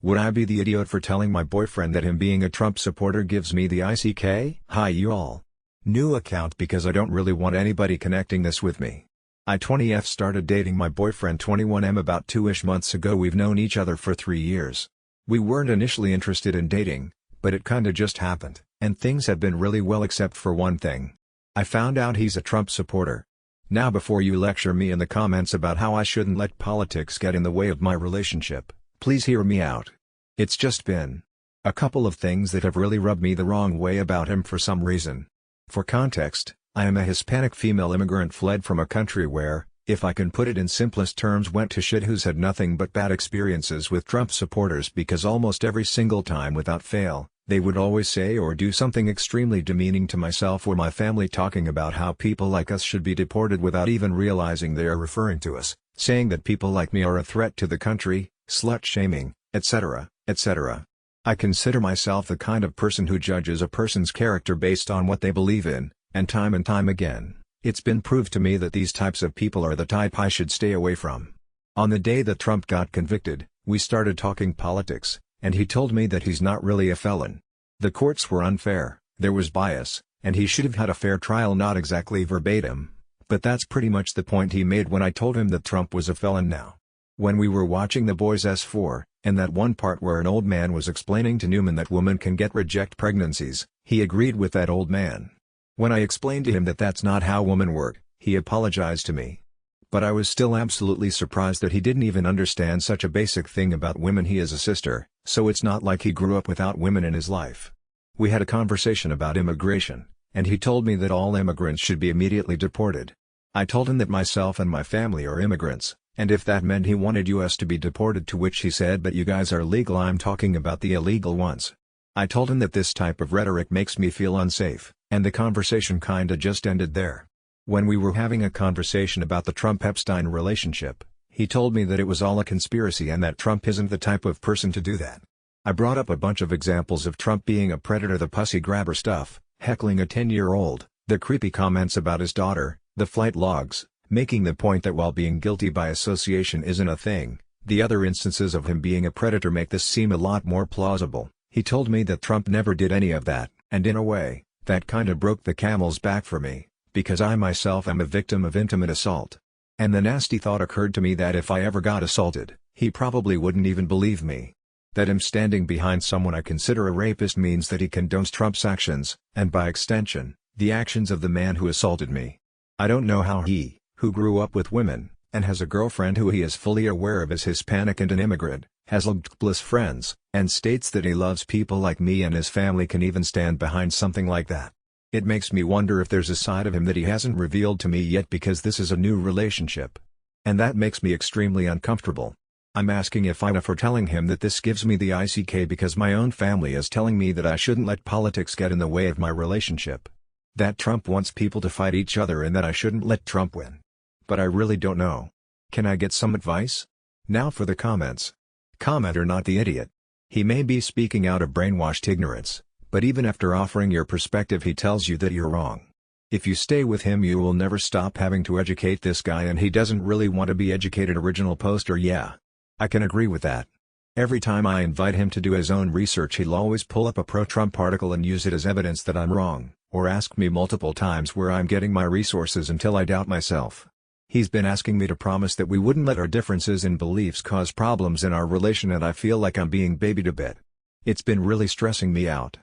Would I be the idiot for telling my boyfriend that him being a Trump supporter gives me the ICK? Hi y'all. New account because I don't really want anybody connecting this with me. I 20F started dating my boyfriend 21M about 2-ish months ago. We've known each other for 3 years. We weren't initially interested in dating, but it kinda just happened, and things have been really well except for one thing. I found out he's a Trump supporter. Now before you lecture me in the comments about how I shouldn't let politics get in the way of my relationship, please hear me out. It's just been a couple of things that have really rubbed me the wrong way about him for some reason. For context, I am a Hispanic female immigrant fled from a country where, if I can put it in simplest terms, went to shit, who's had nothing but bad experiences with Trump supporters because almost every single time without fail, they would always say or do something extremely demeaning to myself or my family, talking about how people like us should be deported without even realizing they are referring to us, saying that people like me are a threat to the country, slut-shaming, etc., etc. I consider myself the kind of person who judges a person's character based on what they believe in, and time again, it's been proved to me that these types of people are the type I should stay away from. On the day that Trump got convicted, we started talking politics, and he told me that he's not really a felon. The courts were unfair, there was bias, and he should have had a fair trial. Not exactly verbatim, but that's pretty much the point he made when I told him that Trump was a felon now. When we were watching The Boys S4, and that one part where an old man was explaining to Newman that women can reject pregnancies, he agreed with that old man. When I explained to him that that's not how women work, he apologized to me. But I was still absolutely surprised that he didn't even understand such a basic thing about women. He is a sister, so it's not like he grew up without women in his life. We had a conversation about immigration, and he told me that all immigrants should be immediately deported. I told him that myself and my family are immigrants, and if that meant he wanted us to be deported, to which he said, "But you guys are legal, I'm talking about the illegal ones." I told him that this type of rhetoric makes me feel unsafe, and the conversation kinda just ended there. When we were having a conversation about the Trump-Epstein relationship, he told me that it was all a conspiracy and that Trump isn't the type of person to do that. I brought up a bunch of examples of Trump being a predator, the pussy grabber stuff, heckling a 10-year-old, the creepy comments about his daughter, the flight logs, making the point that while being guilty by association isn't a thing, the other instances of him being a predator make this seem a lot more plausible. He told me that Trump never did any of that, and in a way, that kinda broke the camel's back for me, because I myself am a victim of intimate assault. And the nasty thought occurred to me that if I ever got assaulted, he probably wouldn't even believe me. That him standing behind someone I consider a rapist means that he condones Trump's actions, and by extension, the actions of the man who assaulted me. I don't know how he, who grew up with women, and has a girlfriend who he is fully aware of as Hispanic and an immigrant, has LGBTQ+ friends, and states that he loves people like me and his family, can even stand behind something like that. It makes me wonder if there's a side of him that he hasn't revealed to me yet, because this is a new relationship. And that makes me extremely uncomfortable. I'm asking if I'm for telling him that this gives me the ICK because my own family is telling me that I shouldn't let politics get in the way of my relationship. That Trump wants people to fight each other and that I shouldn't let Trump win. But I really don't know. Can I get some advice? Now for the comments. Commenter not the idiot. He may be speaking out of brainwashed ignorance, but even after offering your perspective he tells you that you're wrong. If you stay with him you will never stop having to educate this guy, and he doesn't really want to be educated. Original poster. Yeah. I can agree with that. Every time I invite him to do his own research he'll always pull up a pro-Trump article and use it as evidence that I'm wrong, or ask me multiple times where I'm getting my resources until I doubt myself. He's been asking me to promise that we wouldn't let our differences in beliefs cause problems in our relation, and I feel like I'm being babied a bit. It's been really stressing me out.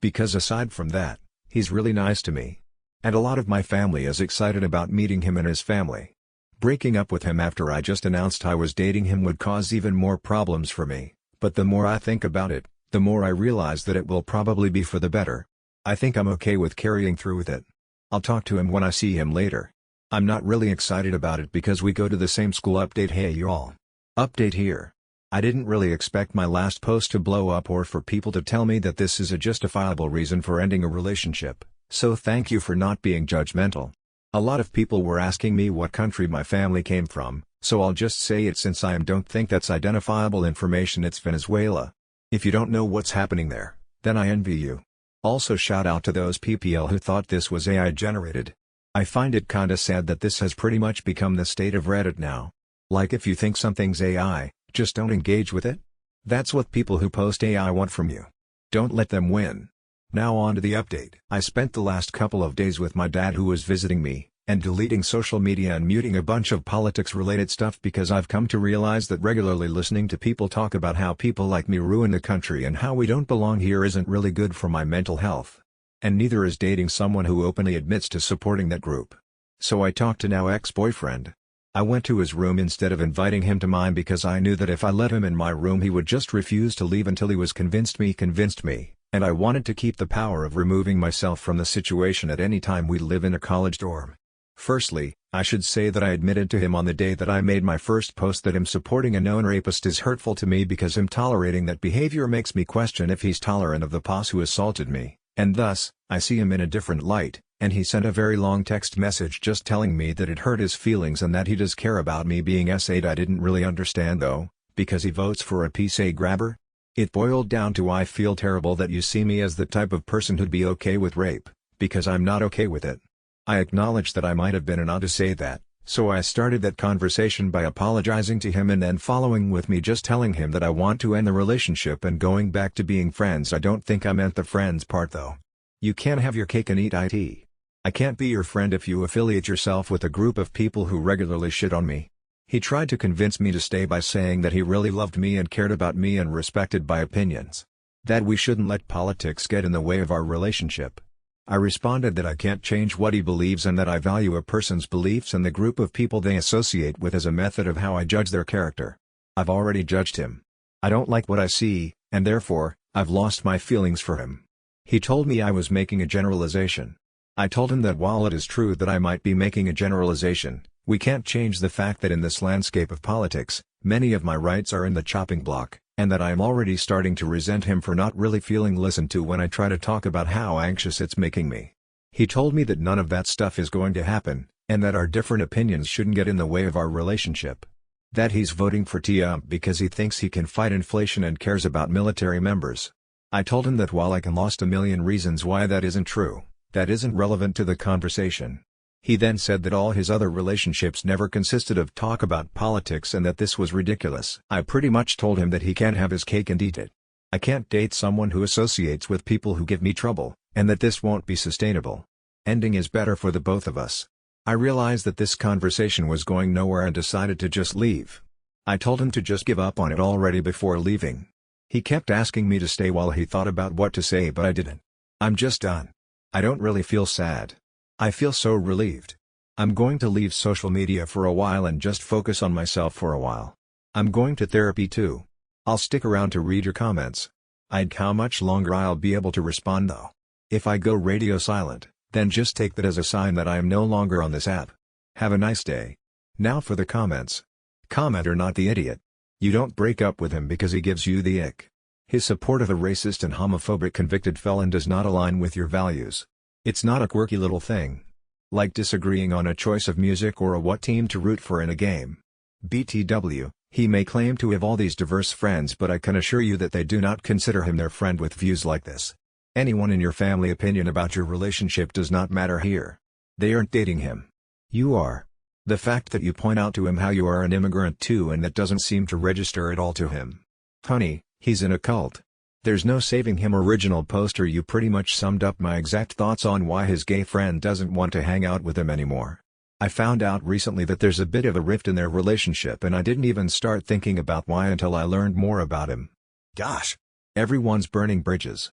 Because aside from that, he's really nice to me. And a lot of my family is excited about meeting him and his family. Breaking up with him after I just announced I was dating him would cause even more problems for me, but the more I think about it, the more I realize that it will probably be for the better. I think I'm okay with carrying through with it. I'll talk to him when I see him later. I'm not really excited about it because we go to the same school. Update. Hey y'all. Update here. I didn't really expect my last post to blow up or for people to tell me that this is a justifiable reason for ending a relationship, so thank you for not being judgmental. A lot of people were asking me what country my family came from, so I'll just say it since I don't think that's identifiable information. It's Venezuela. If you don't know what's happening there, then I envy you. Also shout out to those PPL who thought this was AI generated. I find it kinda sad that this has pretty much become the state of Reddit now. Like, if you think something's AI, just don't engage with it. That's what people who post AI want from you. Don't let them win. Now on to the update. I spent the last couple of days with my dad who was visiting me, and deleting social media and muting a bunch of politics-related stuff because I've come to realize that regularly listening to people talk about how people like me ruin the country and how we don't belong here isn't really good for my mental health. And neither is dating someone who openly admits to supporting that group. So I talked to now ex-boyfriend. I went to his room instead of inviting him to mine because I knew that if I let him in my room he would just refuse to leave until he was convinced me, and I wanted to keep the power of removing myself from the situation at any time we live in a college dorm. Firstly, I should say that I admitted to him on the day that I made my first post that him supporting a known rapist is hurtful to me because him tolerating that behavior makes me question if he's tolerant of the boss who assaulted me, and thus, I see him in a different light, and he sent a very long text message just telling me that it hurt his feelings and that he does care about me being S8. I didn't really understand though, because he votes for a PC grabber? It boiled down to I feel terrible that you see me as the type of person who'd be okay with rape, because I'm not okay with it. I acknowledged that I might have been an odd to say that, so I started that conversation by apologizing to him and then following with me just telling him that I want to end the relationship and going back to being friends. I don't think I meant the friends part though. You can't have your cake and eat it. I can't be your friend if you affiliate yourself with a group of people who regularly shit on me. He tried to convince me to stay by saying that he really loved me and cared about me and respected my opinions. That we shouldn't let politics get in the way of our relationship. I responded that I can't change what he believes and that I value a person's beliefs and the group of people they associate with as a method of how I judge their character. I've already judged him. I don't like what I see, and therefore, I've lost my feelings for him. He told me I was making a generalization. I told him that while it is true that I might be making a generalization, we can't change the fact that in this landscape of politics, many of my rights are in the chopping block, and that I am already starting to resent him for not really feeling listened to when I try to talk about how anxious it's making me. He told me that none of that stuff is going to happen, and that our different opinions shouldn't get in the way of our relationship. That he's voting for Trump because he thinks he can fight inflation and cares about military members. I told him that while I can list a million reasons why that isn't true, that isn't relevant to the conversation. He then said that all his other relationships never consisted of talk about politics and that this was ridiculous. I pretty much told him that he can't have his cake and eat it. I can't date someone who associates with people who give me trouble, and that this won't be sustainable. Ending is better for the both of us. I realized that this conversation was going nowhere and decided to just leave. I told him to just give up on it already before leaving. He kept asking me to stay while he thought about what to say, but I didn't. I'm just done. I don't really feel sad. I feel so relieved. I'm going to leave social media for a while and just focus on myself for a while. I'm going to therapy too. I'll stick around to read your comments. I'd how much longer I'll be able to respond though. If I go radio silent, then just take that as a sign that I am no longer on this app. Have a nice day. Now for the comments. Commenter not the idiot. You don't break up with him because he gives you the ick. His support of a racist and homophobic convicted felon does not align with your values. It's not a quirky little thing. Like disagreeing on a choice of music or what team to root for in a game. BTW, he may claim to have all these diverse friends, but I can assure you that they do not consider him their friend with views like this. Anyone in your family opinion about your relationship does not matter here. They aren't dating him. You are. The fact that you point out to him how you are an immigrant too and that doesn't seem to register at all to him. Honey, he's in a cult. There's no saving him. Original poster. You pretty much summed up my exact thoughts on why his gay friend doesn't want to hang out with him anymore. I found out recently that there's a bit of a rift in their relationship and I didn't even start thinking about why until I learned more about him. Gosh! Everyone's burning bridges.